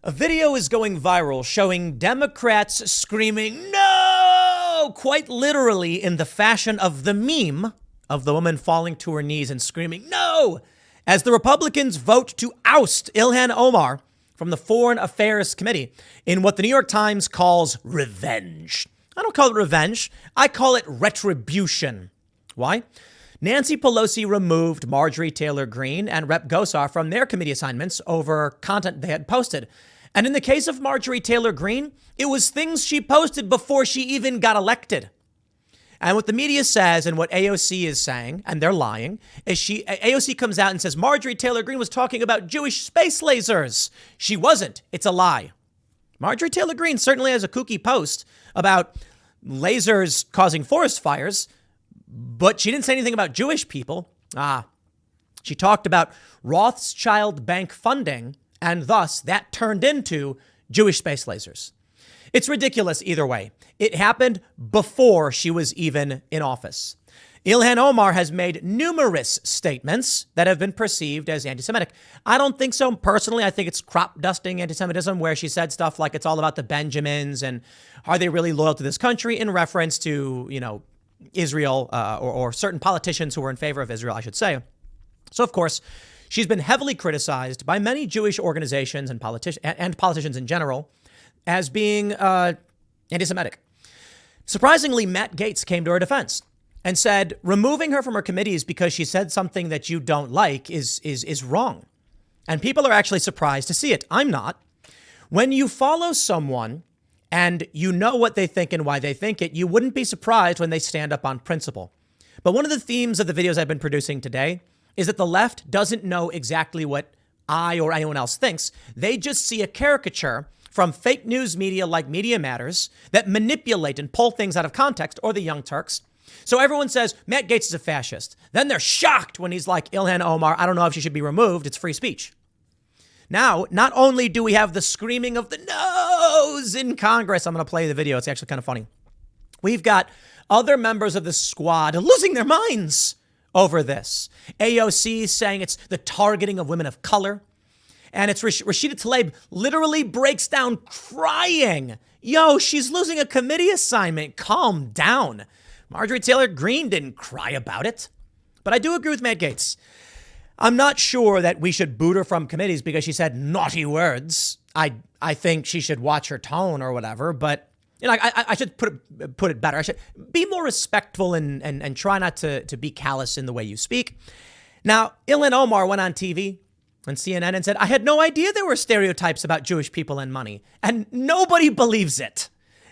A video is going viral showing Democrats screaming, "No!" quite literally in the fashion of the meme of the woman falling to her knees and screaming, "No!" as the Republicans vote to oust Ilhan Omar from the Foreign Affairs Committee in what the New York Times calls revenge. I don't call it revenge. I call it retribution. Why? Nancy Pelosi removed Marjorie Taylor Greene and Rep. Gosar from their committee assignments over content they had posted. And in the case of Marjorie Taylor Greene, it was things she posted before she even got elected. And what the media says and what AOC is saying, and they're lying, is AOC comes out and says Marjorie Taylor Greene was talking about Jewish space lasers. She wasn't. It's a lie. Marjorie Taylor Greene certainly has a kooky post about lasers causing forest fires, but she didn't say anything about Jewish people. She talked about Rothschild bank funding, and thus that turned into Jewish space lasers. It's ridiculous either way. It happened before she was even in office. Ilhan Omar has made numerous statements that have been perceived as anti-Semitic. I don't think so personally. I think it's crop dusting anti-Semitism, where she said stuff like it's all about the Benjamins and are they really loyal to this country, in reference to, Israel or certain politicians who were in favor of Israel, I should say. So, of course, she's been heavily criticized by many Jewish organizations and politicians in general as being anti-Semitic. Surprisingly, Matt Gaetz came to her defense and said removing her from her committees because she said something that you don't like is wrong. And people are actually surprised to see it. I'm not. When you follow someone and you know what they think and why they think it, you wouldn't be surprised when they stand up on principle. But one of the themes of the videos I've been producing today is that the left doesn't know exactly what I or anyone else thinks. They just see a caricature from fake news media like Media Matters that manipulate and pull things out of context, or the Young Turks. So everyone says Matt Gaetz is a fascist. Then they're shocked when he's like, Ilhan Omar, I don't know if she should be removed. It's free speech. Now, not only do we have the screaming of the no's in Congress, I'm going to play the video. It's actually kind of funny. We've got other members of the squad losing their minds over this. AOC saying it's the targeting of women of color. And it's Rashida Tlaib literally breaks down crying. Yo, she's losing a committee assignment. Calm down. Marjorie Taylor Greene didn't cry about it. But I do agree with Matt Gaetz. I'm not sure that we should boot her from committees because she said naughty words. I think she should watch her tone or whatever. But I should put it better. I should be more respectful and try not to be callous in the way you speak. Now, Ilhan Omar went on TV on CNN and said, I had no idea there were stereotypes about Jewish people and money. And nobody believes it.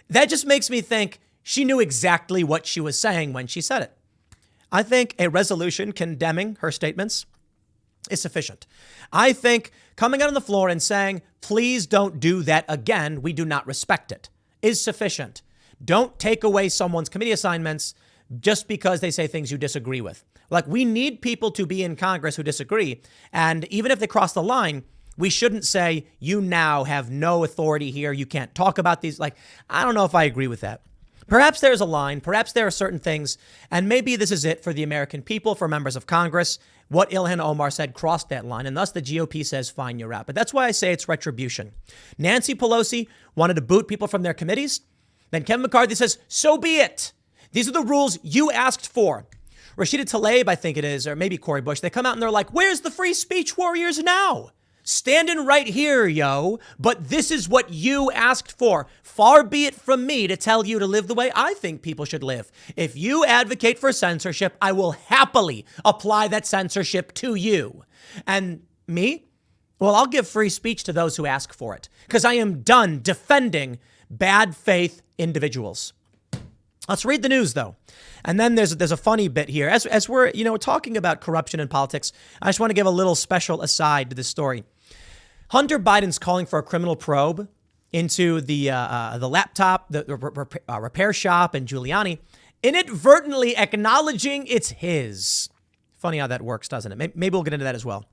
That just makes me think she knew exactly what she was saying when she said it. I think a resolution condemning her statements is sufficient. I think coming out on the floor and saying, please don't do that again, we do not respect it, is sufficient. Don't take away someone's committee assignments just because they say things you disagree with. Like, we need people to be in Congress who disagree. And even if they cross the line, we shouldn't say, you now have no authority here. You can't talk about these. Like, I don't know if I agree with that. Perhaps there's a line. Perhaps there are certain things. And maybe this is it for the American people, for members of Congress. What Ilhan Omar said crossed that line. And thus the GOP says, fine, you're out. But that's why I say it's retribution. Nancy Pelosi wanted to boot people from their committees. Then Kevin McCarthy says, so be it. These are the rules you asked for. Rashida Tlaib, I think it is, or maybe Cori Bush, they come out and they're like, where's the free speech warriors now? Standing right here, yo. But this is what you asked for. Far be it from me to tell you to live the way I think people should live. If you advocate for censorship, I will happily apply that censorship to you. And me? Well, I'll give free speech to those who ask for it, because I am done defending bad faith individuals. Let's read the news, though. And then there's a funny bit here. As we're, talking about corruption in politics, I just want to give a little special aside to this story. Hunter Biden's calling for a criminal probe into the laptop, the repair shop, and Giuliani, inadvertently acknowledging it's his. Funny how that works, doesn't it? Maybe we'll get into that as well.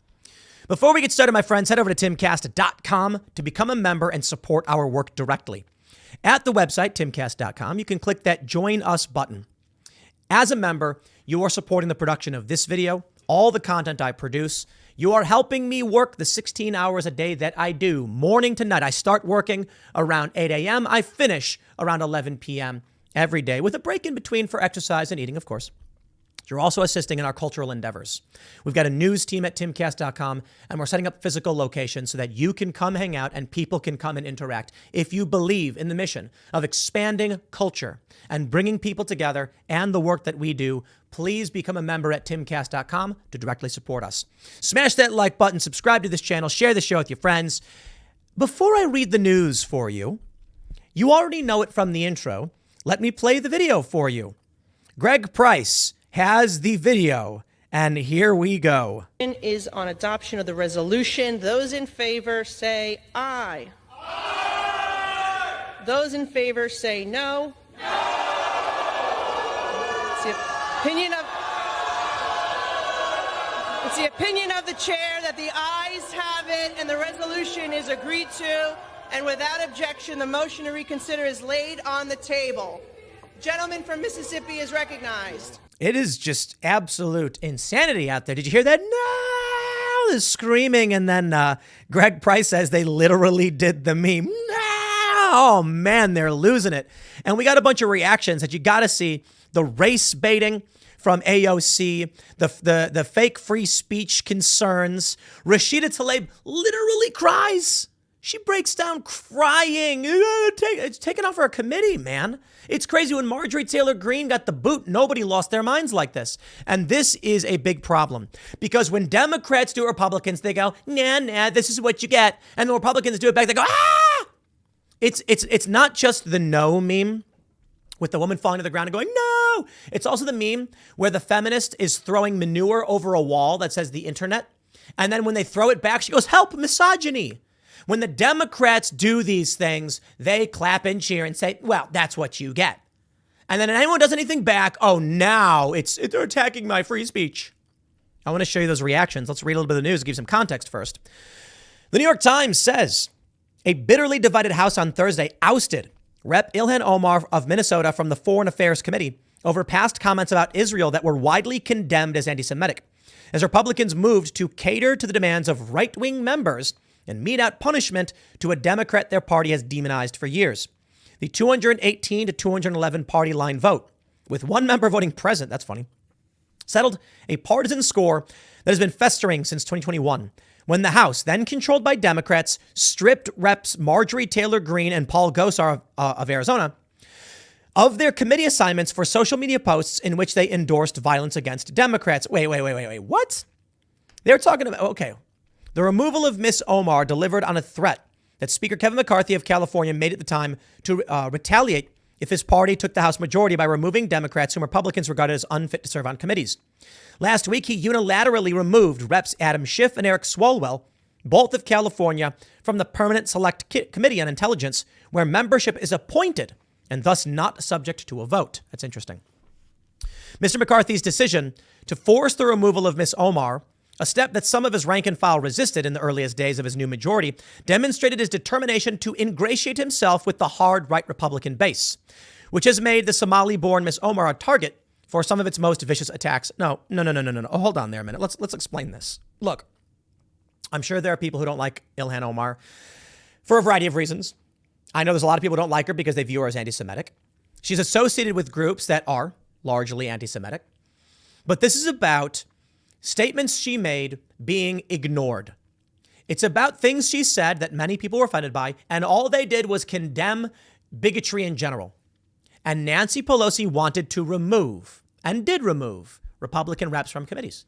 Before we get started, my friends, head over to timcast.com to become a member and support our work directly. At the website, timcast.com, you can click that Join Us button. As a member, you are supporting the production of this video, all the content I produce. You are helping me work the 16 hours a day that I do, morning to night. I start working around 8 a.m. I finish around 11 p.m. every day, with a break in between for exercise and eating, of course. You're also assisting in our cultural endeavors. We've got a news team at timcast.com, and we're setting up physical locations so that you can come hang out and people can come and interact. If you believe in the mission of expanding culture and bringing people together and the work that we do, please become a member at timcast.com to directly support us. Smash that like button, subscribe to this channel, share the show with your friends. Before I read the news for you, you already know it from the intro. Let me play the video for you. Greg Price has the video, and here we go. Is on adoption of the resolution. Those in favor say aye. Aye. Those in favor say no. No. It's the opinion of the chair that the ayes have it and the resolution is agreed to, and without objection, the motion to reconsider is laid on the table. Gentleman from Mississippi is recognized. It is just absolute insanity out there. Did you hear that? No! There's screaming, and then Greg Price says they literally did the meme. No! Oh, man, they're losing it. And we got a bunch of reactions that you got to see. The race baiting from AOC, the fake free speech concerns. Rashida Tlaib literally cries. She breaks down crying. It's taken off her committee, man. It's crazy. When Marjorie Taylor Greene got the boot, nobody lost their minds like this. And this is a big problem, because when Democrats do Republicans, they go, nah, this is what you get. And the Republicans do it back, they go, ah! It's not just the no meme with the woman falling to the ground and going, no. It's also the meme where the feminist is throwing manure over a wall that says the internet. And then when they throw it back, she goes, help, misogyny. When the Democrats do these things, they clap and cheer and say, well, that's what you get. And then anyone does anything back, oh, now they're attacking my free speech. I want to show you those reactions. Let's read a little bit of the news and give some context first. The New York Times says a bitterly divided House on Thursday ousted Rep. Ilhan Omar of Minnesota from the Foreign Affairs Committee over past comments about Israel that were widely condemned as anti-Semitic, as Republicans moved to cater to the demands of right-wing members and mete out punishment to a Democrat their party has demonized for years. The 218 to 211 party line vote, with one member voting present, that's funny, settled a partisan score that has been festering since 2021, when the House, then controlled by Democrats, stripped Reps Marjorie Taylor Greene and Paul Gosar of Arizona of their committee assignments for social media posts in which they endorsed violence against Democrats. Wait, what? They're talking about, okay. The removal of Miss Omar delivered on a threat that Speaker Kevin McCarthy of California made at the time to retaliate if his party took the House majority by removing Democrats whom Republicans regarded as unfit to serve on committees. Last week, he unilaterally removed Reps Adam Schiff and Eric Swalwell, both of California, from the Permanent Select Committee on Intelligence, where membership is appointed and thus not subject to a vote. That's interesting. Mr. McCarthy's decision to force the removal of Miss Omar, a step that some of his rank and file resisted in the earliest days of his new majority, demonstrated his determination to ingratiate himself with the hard right Republican base, which has made the Somali-born Miss Omar a target for some of its most vicious attacks. No. Oh, hold on there a minute. Let's explain this. Look, I'm sure there are people who don't like Ilhan Omar for a variety of reasons. I know there's a lot of people who don't like her because they view her as anti-Semitic. She's associated with groups that are largely anti-Semitic. But this is about statements she made being ignored. It's about things she said that many people were offended by, and all they did was condemn bigotry in general. And Nancy Pelosi wanted to remove, and did remove, Republican reps from committees.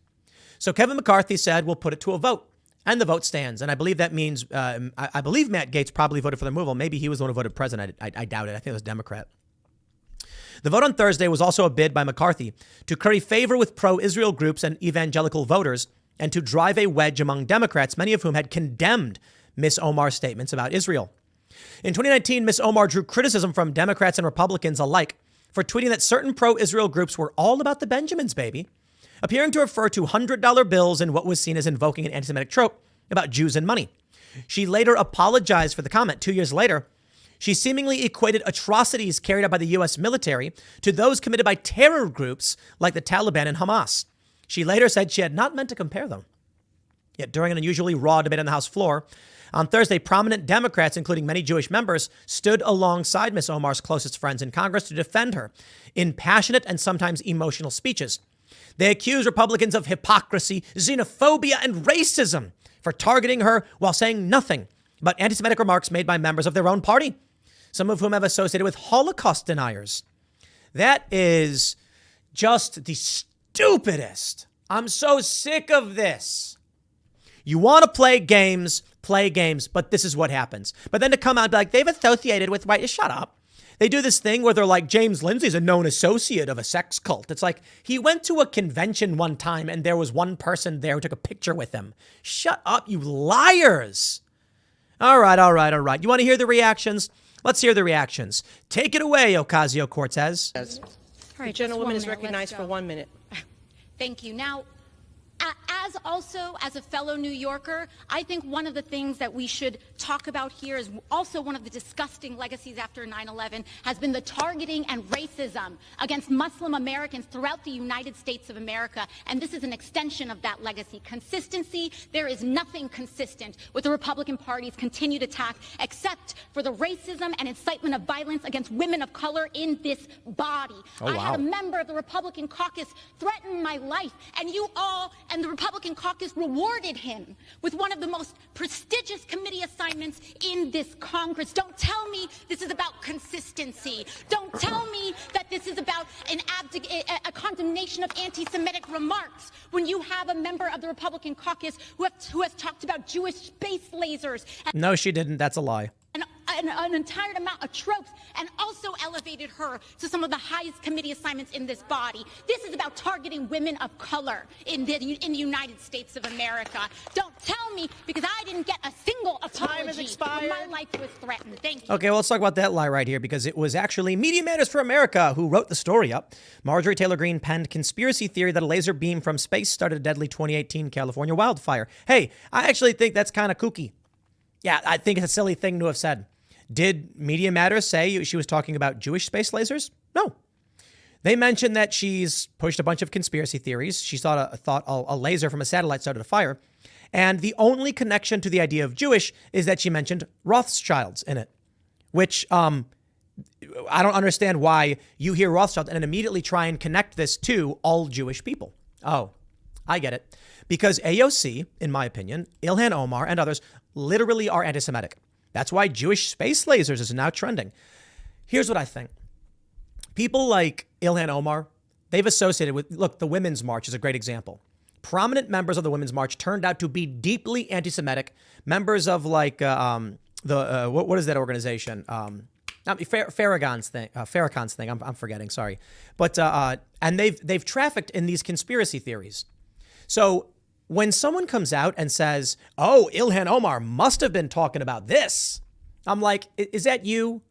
So Kevin McCarthy said, we'll put it to a vote. And the vote stands. And I believe that means, I believe Matt Gaetz probably voted for the removal. Maybe he was the one who voted president. I doubt it. I think it was Democrat. The vote on Thursday was also a bid by McCarthy to curry favor with pro-Israel groups and evangelical voters and to drive a wedge among Democrats, many of whom had condemned Miss Omar's statements about Israel. In 2019, Miss Omar drew criticism from Democrats and Republicans alike for tweeting that certain pro-Israel groups were all about the Benjamins, baby, appearing to refer to $100 bills and what was seen as invoking an anti-Semitic trope about Jews and money. She later apologized for the comment. 2 years later, she seemingly equated atrocities carried out by the U.S. military to those committed by terror groups like the Taliban and Hamas. She later said she had not meant to compare them. Yet during an unusually raw debate on the House floor, on Thursday, prominent Democrats, including many Jewish members, stood alongside Ms. Omar's closest friends in Congress to defend her in passionate and sometimes emotional speeches. They accused Republicans of hypocrisy, xenophobia, and racism for targeting her while saying nothing about anti-Semitic remarks made by members of their own party, some of whom have associated with Holocaust deniers. That is just the stupidest. I'm so sick of this. You want to play games, but this is what happens. But then to come out and be like, they've associated with white, shut up. They do this thing where they're like, James Lindsay's a known associate of a sex cult. It's like he went to a convention one time and there was one person there who took a picture with him. Shut up, you liars. All right. You want to hear the reactions? Let's hear the reactions. Take it away, Ocasio-Cortez. All right, the gentlewoman is recognized for 1 minute. Thank you. Now, as a fellow New Yorker, I think one of the things that we should talk about here is also one of the disgusting legacies after 9/11 has been the targeting and racism against Muslim Americans throughout the United States of America. And this is an extension of that legacy. Consistency, there is nothing consistent with the Republican Party's continued attack except for the racism and incitement of violence against women of color in this body. Oh, wow. I had a member of the Republican caucus threaten my life, and you all and the Republican caucus rewarded him with one of the most prestigious committee assignments in this Congress. Don't tell me this is about consistency. Don't tell me that this is about a condemnation of anti-Semitic remarks when you have a member of the Republican caucus who has talked about Jewish space lasers. No, she didn't. That's a lie. An entire amount of tropes, and also elevated her to some of the highest committee assignments in this body. This is about targeting women of color in the United States of America. Don't tell me, because I didn't get a single apology when my life was threatened. Thank you. Okay, well, let's talk about that lie right here, because it was actually Media Matters for America who wrote the story up. Marjorie Taylor Greene penned conspiracy theory that a laser beam from space started a deadly 2018 California wildfire. Hey, I actually think that's kind of kooky. Yeah, I think it's a silly thing to have said. Did Media Matters say she was talking about Jewish space lasers? No. They mentioned that she's pushed a bunch of conspiracy theories. She thought a laser from a satellite started a fire. And the only connection to the idea of Jewish is that she mentioned Rothschilds in it, which I don't understand why you hear Rothschild and then immediately try and connect this to all Jewish people. Oh, I get it. Because AOC, in my opinion, Ilhan Omar and others literally are anti-Semitic. That's why Jewish space lasers is now trending. Here's what I think. People like Ilhan Omar, they've associated with, look, the Women's March is a great example. Prominent members of the Women's March turned out to be deeply anti-Semitic. Members of like what is that organization? Farrakhan's thing. I'm forgetting. Sorry, but and they've trafficked in these conspiracy theories. So when someone comes out and says, oh, Ilhan Omar must have been talking about this, I'm like, is that you?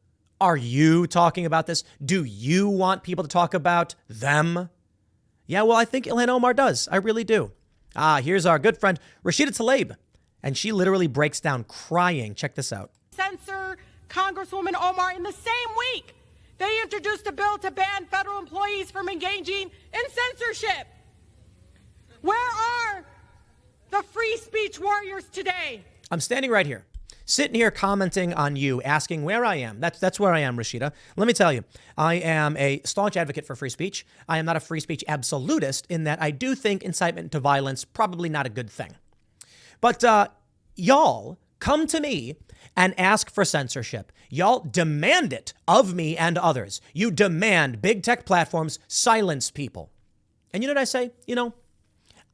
Are you talking about this? Do you want people to talk about them? Yeah, well, I think Ilhan Omar does. I really do. Here's our good friend, Rashida Tlaib. And she literally breaks down crying. Check this out. Censor Congresswoman Omar in the same week. They introduced a bill to ban federal employees from engaging in censorship. Where are the free speech warriors today? I'm standing right here, sitting here commenting on you, asking where I am. That's where I am, Rashida. Let me tell you, I am a staunch advocate for free speech. I am not a free speech absolutist in that I do think incitement to violence probably not a good thing. But y'all come to me and ask for censorship. Y'all demand it of me and others. You demand big tech platforms silence people. And you know what I say?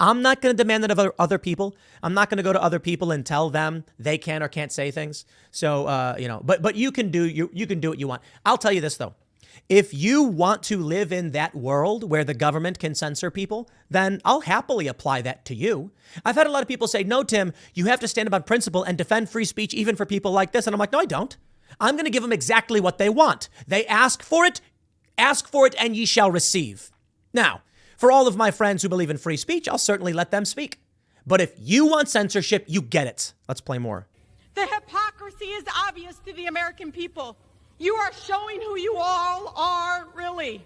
I'm not going to demand that of other people. I'm not going to go to other people and tell them they can or can't say things. So, but you can do what you want. I'll tell you this, though. If you want to live in that world where the government can censor people, then I'll happily apply that to you. I've had a lot of people say, no, Tim, you have to stand up on principle and defend free speech even for people like this. And I'm like, no, I don't. I'm going to give them exactly what they want. They ask for it, and ye shall receive. Now, for all of my friends who believe in free speech, I'll certainly let them speak. But if you want censorship, you get it. Let's play more. The hypocrisy is obvious to the American people. You are showing who you all are, really.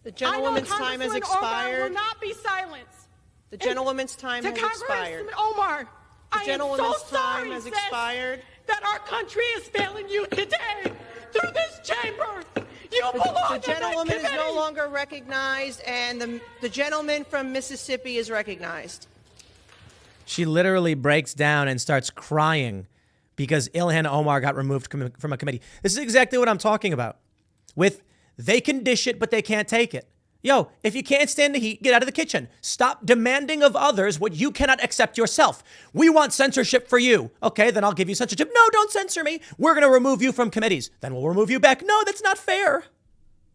The gentlewoman's time has expired. Omar will not be silenced. The gentlewoman's time to has Congressman expired. Omar, I am gentlewoman's so sorry, time has sis, expired. that our country is failing you today through this chamber. You belong The in gentlewoman that is no committee. longer recognized, and the gentleman from Mississippi is recognized. She literally breaks down and starts crying because Ilhan Omar got removed from a committee. This is exactly what I'm talking about. With they can dish it, but they can't take it. Yo, if you can't stand the heat, get out of the kitchen. Stop demanding of others what you cannot accept yourself. We want censorship for you. Okay, then I'll give you censorship. No, don't censor me. We're going to remove you from committees. Then we'll remove you back. No, that's not fair.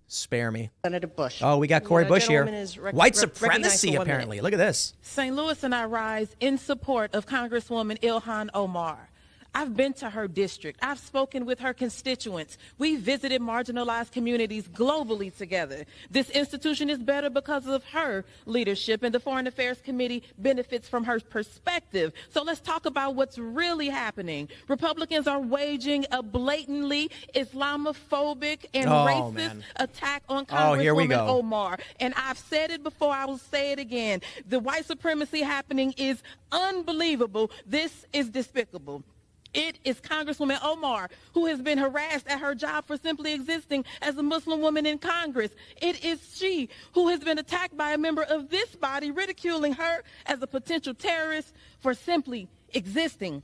Spare me. Senator Bush. Oh, we got Cory Bush here. gentleman is White recognized supremacy, for 1 minute. apparently. Look at this. St. Louis and I rise in support of Congresswoman Ilhan Omar. I've been to her district. I've spoken with her constituents. We visited marginalized communities globally together. This institution is better because of her leadership, and the Foreign Affairs Committee benefits from her perspective. So let's talk about what's really happening. Republicans are waging a blatantly Islamophobic and racist man. attack on Here we Congresswoman go. Omar. And I've said it before, I will say it again. The white supremacy happening is unbelievable. This is despicable. It is Congresswoman Omar who has been harassed at her job for simply existing as a Muslim woman in Congress. It is she who has been attacked by a member of this body, ridiculing her as a potential terrorist for simply existing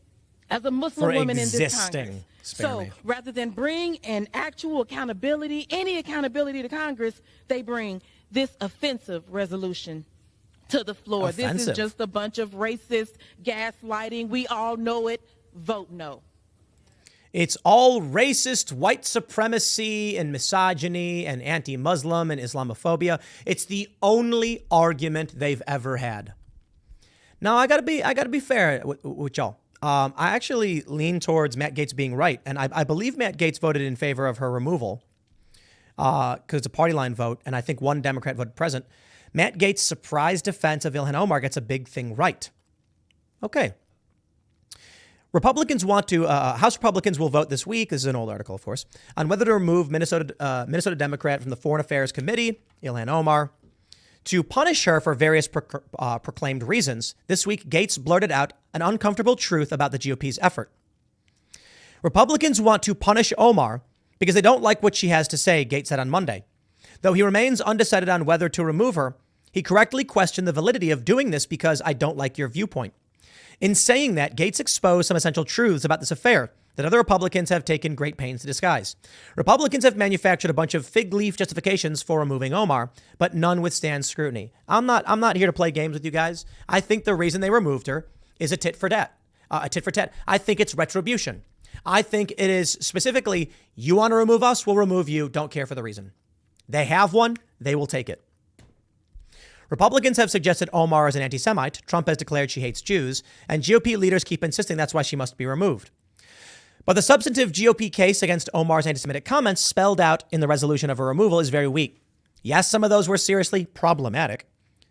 as a Muslim woman in this Congress. So rather than bring an actual accountability, any accountability to Congress, they bring this offensive resolution to the floor. This Offensive. is just a bunch of racist gaslighting. We all know it. Vote no. It's all racist, white supremacy and misogyny and anti-Muslim and Islamophobia. It's the only argument they've ever had. Now, I gotta be fair with y'all. I actually lean towards Matt Gaetz being right, and I believe Matt Gaetz voted in favor of her removal because it's a party line vote, and I think one Democrat voted present. Matt Gaetz' surprise defense of Ilhan Omar gets a big thing right. Okay. Republicans want to, House Republicans will vote this week, this is an old article, of course, on whether to remove Minnesota Democrat from the Foreign Affairs Committee, Ilhan Omar, to punish her for various proclaimed reasons. This week, Gaetz blurted out an uncomfortable truth about the GOP's effort. Republicans want to punish Omar because they don't like what she has to say, Gaetz said on Monday. Though he remains undecided on whether to remove her, he correctly questioned the validity of doing this because I don't like your viewpoint. In saying that, Gaetz exposed some essential truths about this affair that other Republicans have taken great pains to disguise. Republicans have manufactured a bunch of fig leaf justifications for removing Omar, but none withstand scrutiny. I'm not here to play games with you guys. I think the reason they removed her is a tit for tat. I think it's retribution. I think it is specifically, you want to remove us, we'll remove you. Don't care for the reason. They have one, they will take it. Republicans have suggested Omar is an anti-Semite. Trump has declared she hates Jews, and GOP leaders keep insisting that's why she must be removed. But the substantive GOP case against Omar's anti-Semitic comments spelled out in the resolution of her removal is very weak. Yes, some of those were seriously problematic,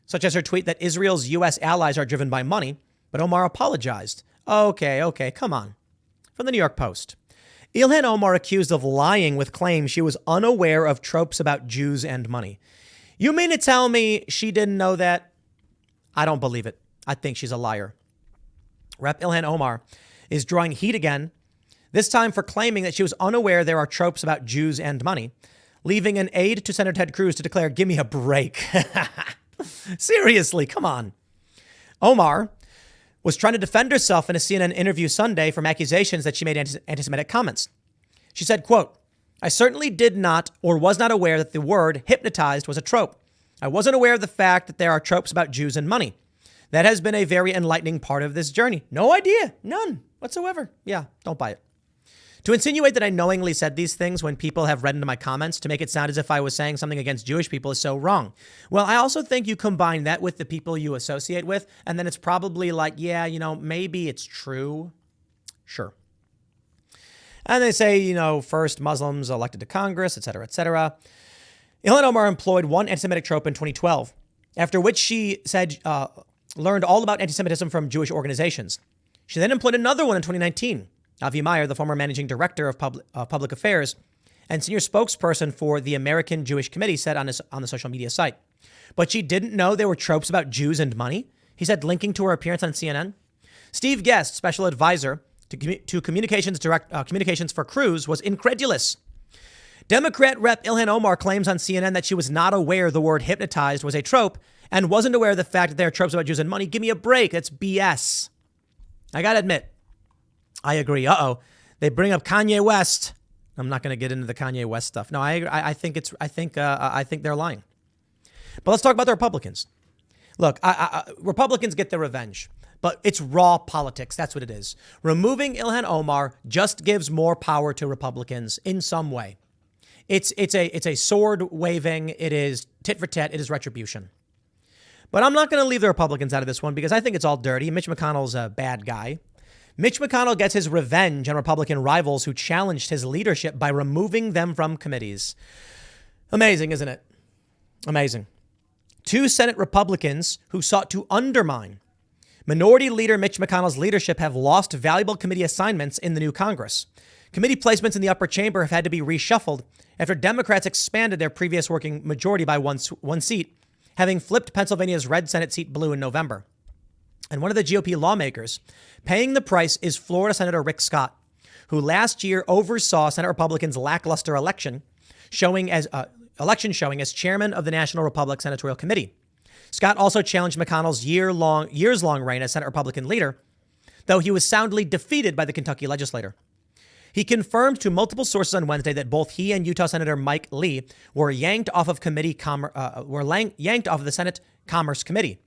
such as her tweet that Israel's U.S. allies are driven by money, but Omar apologized. Okay, come on. From the New York Post. Ilhan Omar accused of lying with claims she was unaware of tropes about Jews and money. You mean to tell me she didn't know that? I don't believe it. I think she's a liar. Rep. Ilhan Omar is drawing heat again, this time for claiming that she was unaware there are tropes about Jews and money, leaving an aide to Senator Ted Cruz to declare, give me a break. Seriously, come on. Omar was trying to defend herself in a CNN interview Sunday from accusations that she made anti-Semitic comments. She said, quote, I certainly did not or was not aware that the word hypnotized was a trope. I wasn't aware of the fact that there are tropes about Jews and money. That has been a very enlightening part of this journey. No idea. None whatsoever. Yeah, don't buy it. To insinuate that I knowingly said these things when people have read into my comments to make it sound as if I was saying something against Jewish people is so wrong. Well, I also think you combine that with the people you associate with, and then it's probably like, yeah, maybe it's true. Sure. And they say, first Muslims elected to Congress, et cetera, et cetera. Ilhan Omar employed one anti-Semitic trope in 2012, after which she said learned all about anti-Semitism from Jewish organizations. She then employed another one in 2019. Avi Meyer, the former managing director of public affairs and senior spokesperson for the American Jewish Committee, said on the social media site. But she didn't know there were tropes about Jews and money. He said, linking to her appearance on CNN. Steve Guest, special advisor to communications for Cruz, was incredulous. Democrat Rep Ilhan Omar claims on CNN that she was not aware the word hypnotized was a trope and wasn't aware of the fact that there are tropes about Jews and money. Give me a break. That's BS. I got to admit, I agree. They bring up Kanye West. I'm not going to get into the Kanye West stuff. No, I think they're lying. But let's talk about the Republicans. Look, Republicans get their revenge, but it's raw politics. That's what it is. Removing Ilhan Omar just gives more power to Republicans in some way. It's a sword waving. It is tit for tat. It is retribution. But I'm not going to leave the Republicans out of this one because I think it's all dirty. Mitch McConnell's a bad guy. Mitch McConnell gets his revenge on Republican rivals who challenged his leadership by removing them from committees. Amazing, isn't it? Amazing. 2 Senate Republicans who sought to undermine Minority Leader Mitch McConnell's leadership have lost valuable committee assignments in the new Congress. Committee placements in the upper chamber have had to be reshuffled after Democrats expanded their previous working majority by one seat, having flipped Pennsylvania's red Senate seat blue in November. And one of the GOP lawmakers paying the price is Florida Senator Rick Scott, who last year oversaw Senate Republicans' lackluster election showing as chairman of the National Republican Senatorial Committee. Scott also challenged McConnell's years-long reign as Senate Republican leader, though he was soundly defeated by the Kentucky legislator. He confirmed to multiple sources on Wednesday that both he and Utah Senator Mike Lee were yanked off of the Senate Commerce Committee.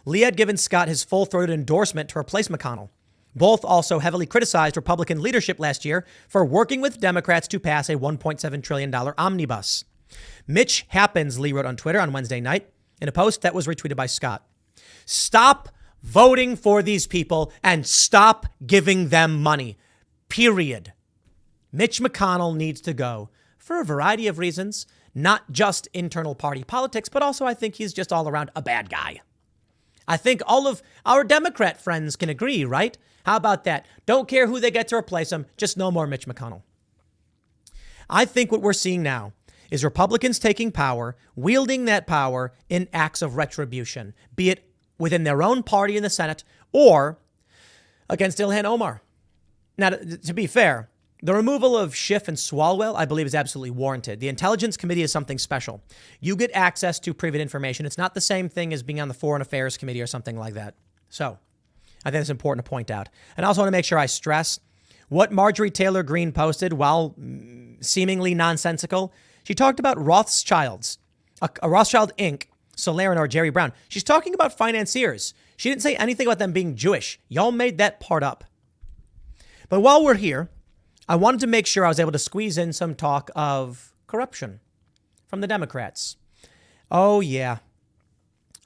Lee had given Scott his full-throated endorsement to replace McConnell. Both also heavily criticized Republican leadership last year for working with Democrats to pass a $1.7 trillion omnibus. Mitch happens, Lee wrote on Twitter on Wednesday night in a post that was retweeted by Scott. Stop voting for these people and stop giving them money. Period. Mitch McConnell needs to go for a variety of reasons, not just internal party politics, but also I think he's just all around a bad guy. I think all of our Democrat friends can agree, right? How about that? Don't care who they get to replace him. Just no more Mitch McConnell. I think what we're seeing now is Republicans taking power, wielding that power in acts of retribution, be it within their own party in the Senate or against Ilhan Omar. Now, to be fair, the removal of Schiff and Swalwell, I believe, is absolutely warranted. The Intelligence Committee is something special. You get access to private information. It's not the same thing as being on the Foreign Affairs Committee or something like that. So I think it's important to point out. And I also want to make sure I stress what Marjorie Taylor Greene posted, while seemingly nonsensical. She talked about Rothschilds, a Rothschild Inc., Solaren or Jerry Brown. She's talking about financiers. She didn't say anything about them being Jewish. Y'all made that part up. But while we're here, I wanted to make sure I was able to squeeze in some talk of corruption from the Democrats. Oh, yeah.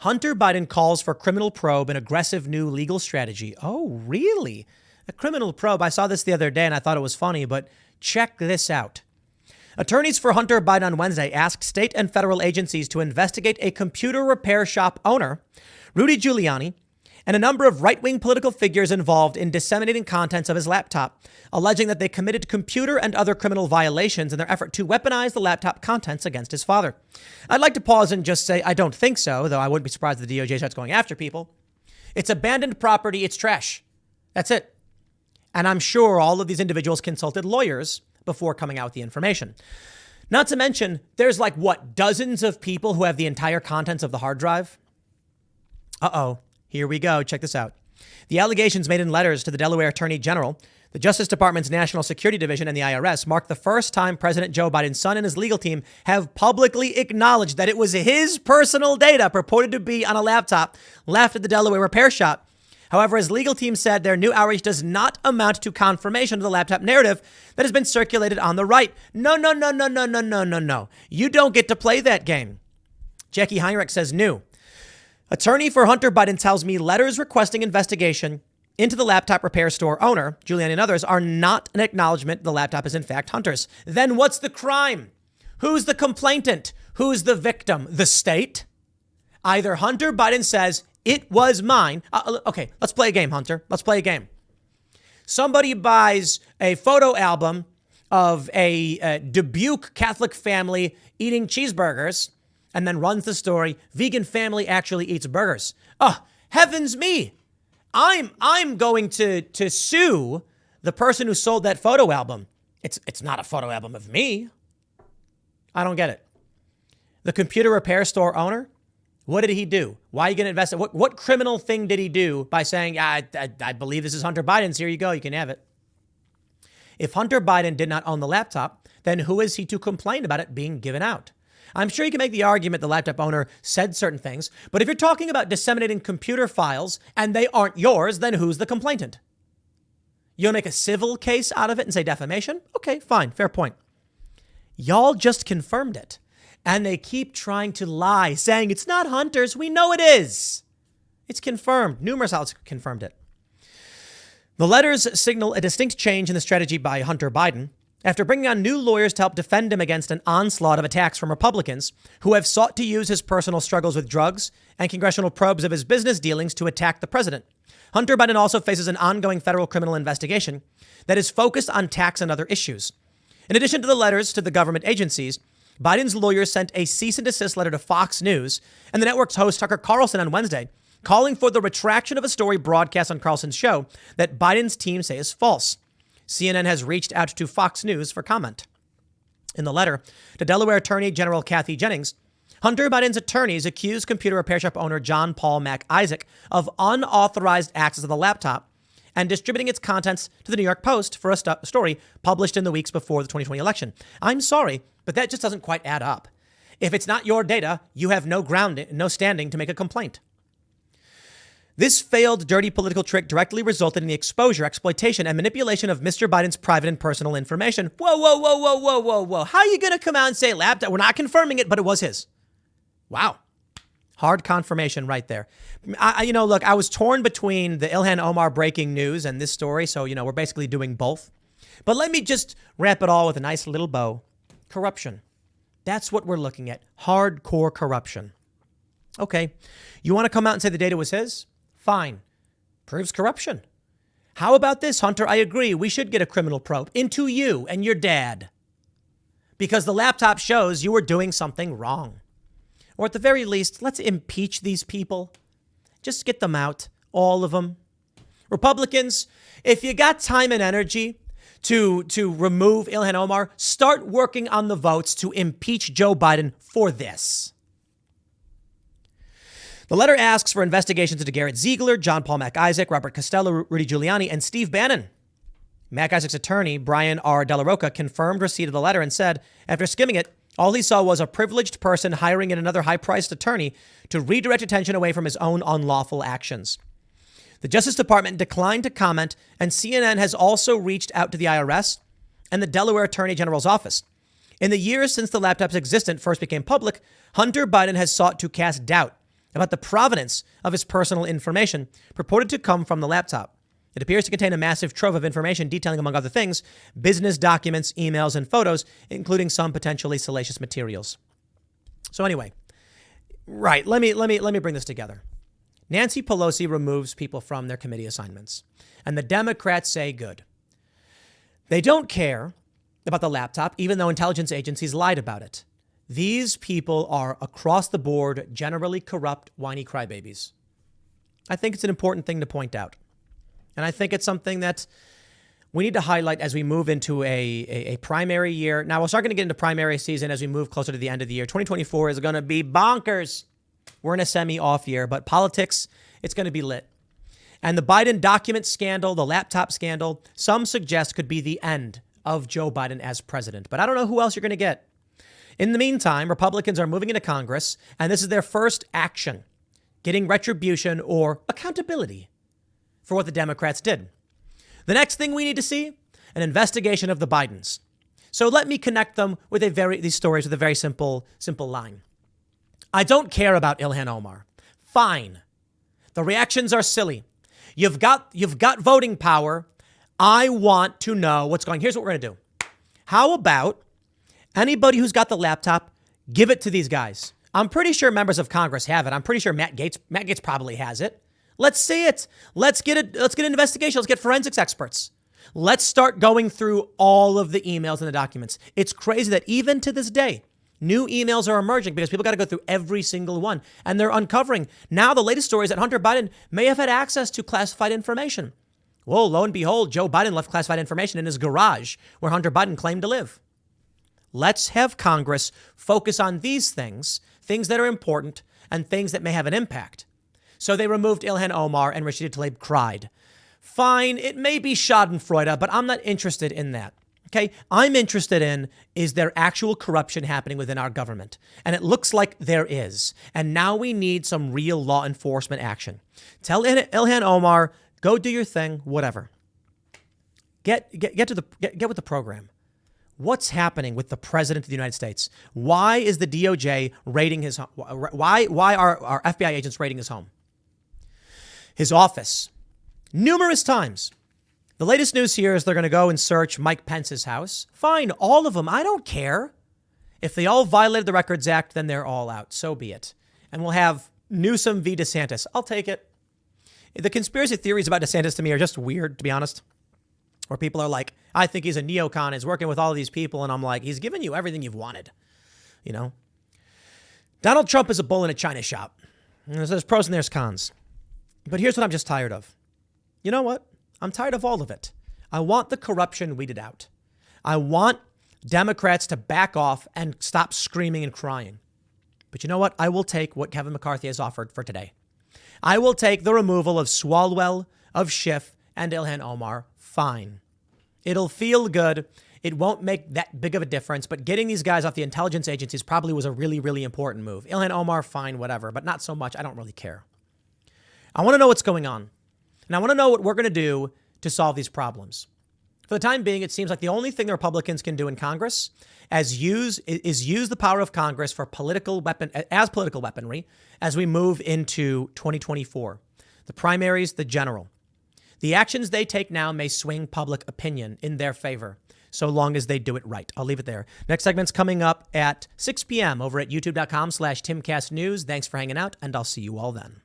Hunter Biden calls for criminal probe and aggressive new legal strategy. Oh, really? A criminal probe. I saw this the other day and I thought it was funny, but check this out. Attorneys for Hunter Biden on Wednesday asked state and federal agencies to investigate a computer repair shop owner, Rudy Giuliani, and a number of right-wing political figures involved in disseminating contents of his laptop, alleging that they committed computer and other criminal violations in their effort to weaponize the laptop contents against his father. I'd like to pause and just say I don't think so, though I wouldn't be surprised if the DOJ starts going after people. It's abandoned property. It's trash. That's it. And I'm sure all of these individuals consulted lawyers before coming out with the information. Not to mention, there's dozens of people who have the entire contents of the hard drive? Uh-oh. Here we go. Check this out. The allegations made in letters to the Delaware Attorney General, the Justice Department's National Security Division, and the IRS mark the first time President Joe Biden's son and his legal team have publicly acknowledged that it was his personal data purported to be on a laptop left at the Delaware repair shop. However, his legal team said their new outreach does not amount to confirmation of the laptop narrative that has been circulated on the right. No. You don't get to play that game. Jackie Heinrich says new. Attorney for Hunter Biden tells me letters requesting investigation into the laptop repair store owner, Giuliani and others, are not an acknowledgement the laptop is in fact Hunter's. Then what's the crime? Who's the complainant? Who's the victim? The state? Either Hunter Biden says, it was mine. Okay, let's play a game, Hunter. Let's play a game. Somebody buys a photo album of a Dubuque Catholic family eating cheeseburgers and then runs the story, vegan family actually eats burgers. Oh, Heavens me. I'm going to sue the person who sold that photo album. It's not a photo album of me. I don't get it. The computer repair store owner, what did he do? Why are you going to invest? What criminal thing did he do by saying, I believe this is Hunter Biden's, here you go, you can have it? If Hunter Biden did not own the laptop, then who is he to complain about it being given out? I'm sure you can make the argument the laptop owner said certain things, but if you're talking about disseminating computer files and they aren't yours, then who's the complainant? You'll make a civil case out of it and say defamation? Okay, fine, fair point. Y'all just confirmed it. And they keep trying to lie, saying it's not Hunter's. We know it is. It's confirmed. Numerous outlets confirmed it. The letters signal a distinct change in the strategy by Hunter Biden after bringing on new lawyers to help defend him against an onslaught of attacks from Republicans who have sought to use his personal struggles with drugs and congressional probes of his business dealings to attack the president. Hunter Biden also faces an ongoing federal criminal investigation that is focused on tax and other issues. In addition to the letters to the government agencies, Biden's lawyers sent a cease and desist letter to Fox News and the network's host Tucker Carlson on Wednesday, calling for the retraction of a story broadcast on Carlson's show that Biden's team say is false. CNN has reached out to Fox News for comment. In the letter to Delaware Attorney General Kathy Jennings, Hunter Biden's attorneys accused computer repair shop owner John Paul Mac Isaac of unauthorized access to the laptop and distributing its contents to the New York Post for a story published in the weeks before the 2020 election. I'm sorry, but that just doesn't quite add up. If it's not your data, you have no standing to make a complaint. This failed, dirty political trick directly resulted in the exposure, exploitation, and manipulation of Mr. Biden's private and personal information. Whoa. How are you going to come out and say laptop? We're not confirming it, but it was his. Wow. Hard confirmation right there. Look, I was torn between the Ilhan Omar breaking news and this story. So, we're basically doing both. But let me just wrap it all with a nice little bow. Corruption. That's what we're looking at. Hardcore corruption. Okay. You want to come out and say the data was his? Fine. Proves corruption. How about this, Hunter? I agree. We should get a criminal probe into you and your dad. Because the laptop shows you were doing something wrong. Or at the very least, let's impeach these people. Just get them out. All of them. Republicans, if you got time and energy to remove Ilhan Omar, start working on the votes to impeach Joe Biden for this. The letter asks for investigations into Garrett Ziegler, John Paul Mac Isaac, Robert Costello, Rudy Giuliani, and Steve Bannon. Mac Isaac's attorney, Brian R. De La Roca, confirmed receipt of the letter and said, after skimming it, all he saw was a privileged person hiring another high-priced attorney to redirect attention away from his own unlawful actions. The Justice Department declined to comment, and CNN has also reached out to the IRS and the Delaware Attorney General's office. In the years since the laptop's existence first became public, Hunter Biden has sought to cast doubt about the provenance of his personal information purported to come from the laptop. It appears to contain a massive trove of information detailing, among other things, business documents, emails, and photos, including some potentially salacious materials. So anyway, right, let me bring this together. Nancy Pelosi removes people from their committee assignments, and the Democrats say good. They don't care about the laptop, even though intelligence agencies lied about it. These people are across the board, generally corrupt, whiny crybabies. I think it's an important thing to point out. And I think it's something that we need to highlight as we move into a primary year. Now, we're starting to get into primary season as we move closer to the end of the year. 2024 is going to be bonkers. We're in a semi-off year, but politics, it's going to be lit. And the Biden document scandal, the laptop scandal, some suggest could be the end of Joe Biden as president. But I don't know who else you're going to get. In the meantime, Republicans are moving into Congress, and this is their first action, getting retribution or accountability for what the Democrats did. The next thing we need to see, an investigation of the Bidens. So let me connect them with these stories with a very simple line. I don't care about Ilhan Omar. Fine. The reactions are silly. You've got voting power. I want to know what's going on. Here's what we're going to do. How about anybody who's got the laptop, give it to these guys. I'm pretty sure members of Congress have it. I'm pretty sure Matt Gaetz probably has it. Let's see it. Let's get an investigation. Let's get forensics experts. Let's start going through all of the emails and the documents. It's crazy that even to this day, New emails are emerging because people got to go through every single one. And they're uncovering. Now the latest story is that Hunter Biden may have had access to classified information. Well, lo and behold, Joe Biden left classified information in his garage where Hunter Biden claimed to live. Let's have Congress focus on these things that are important and things that may have an impact. So they removed Ilhan Omar and Rashida Tlaib cried. Fine, it may be schadenfreude, but I'm not interested in that. Okay, I'm interested in, is there actual corruption happening within our government? And it looks like there is. And now we need some real law enforcement action. Tell Ilhan Omar, go do your thing, whatever. Get with the program. What's happening with the president of the United States? Why is the DOJ raiding his home? Why are our FBI agents raiding his home? His office. Numerous times. The latest news here is they're going to go and search Mike Pence's house. Fine, all of them. I don't care. If they all violated the Records Act, then they're all out. So be it. And we'll have Newsom v. DeSantis. I'll take it. The conspiracy theories about DeSantis to me are just weird, to be honest. Where people are like, I think he's a neocon, he's working with all these people. And I'm like, he's giving you everything you've wanted. You know? Donald Trump is a bull in a china shop. And there's pros and there's cons. But here's what I'm just tired of. You know what? I'm tired of all of it. I want the corruption weeded out. I want Democrats to back off and stop screaming and crying. But you know what? I will take what Kevin McCarthy has offered for today. I will take the removal of Swalwell, of Schiff, and Ilhan Omar. Fine. It'll feel good. It won't make that big of a difference, but getting these guys off the intelligence agencies probably was a really, really important move. Ilhan Omar, fine, whatever, but not so much. I don't really care. I want to know what's going on. And I want to know what we're going to do to solve these problems. For the time being, it seems like the only thing the Republicans can do in Congress is use the power of Congress for political weaponry as we move into 2024. The primaries, the general. The actions they take now may swing public opinion in their favor, so long as they do it right. I'll leave it there. Next segment's coming up at 6 p.m. over at youtube.com/TimCastNews. Thanks for hanging out, and I'll see you all then.